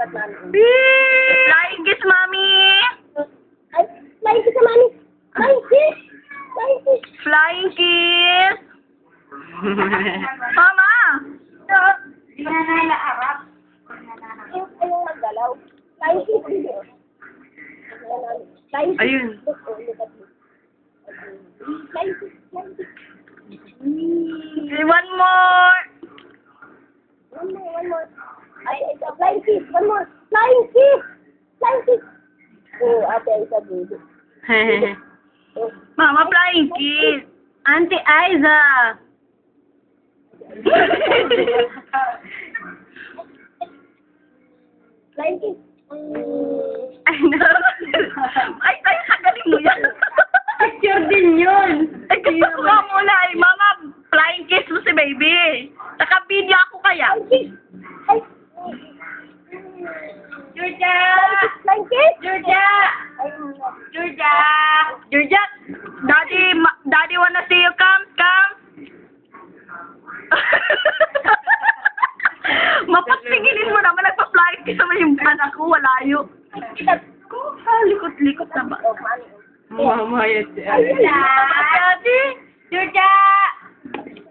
Lipat namin. Flying kiss, mami! Ay, flying kiss sa mami. Flying kiss! Flying kiss! Flying kiss! Mama! Hindi na nalaarap. Ayun maggalaw. Flying kiss. Flying kiss. Ayun. Flying kiss. Flying kiss. One more! One more. Ay, flying kiss. One more. Flying kiss. Flying kiss. Oh, ate, ay sa baby. Oh. Mama, flying kiss! Auntie Aiza! Flying kiss. Ay, ay, sagaling mo yan. Picture din yun. Ay, gusto ko nga muna eh. Mama, flying kiss mo si baby. Naka-video ako kaya. Flying kiss. Ay. Georgia! Flying kiss. Georgia! Ay, Georgia! Georgia, daddy wanna see you. Come. Mapagtinginin mo naman, nagpa-flying kiss naman yung anak ko, walayo. Likot-likot na ba? oh, mami. Mama, yes. Georgia! Daddy, Georgia!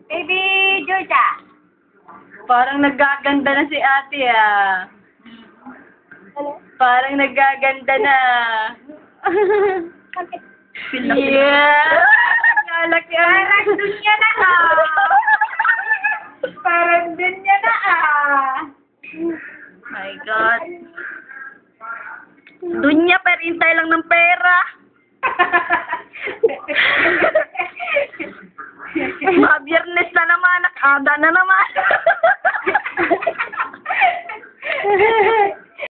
Baby Georgia! parang nagaganda na si ate ah. Ano? Parang nagaganda na. Bakit? Yeah! Lalaki Parang dun niya na Parang dun niya na My God. Dunya, pero hintay lang ng pera. Mga biyernes na naman, nakada na naman.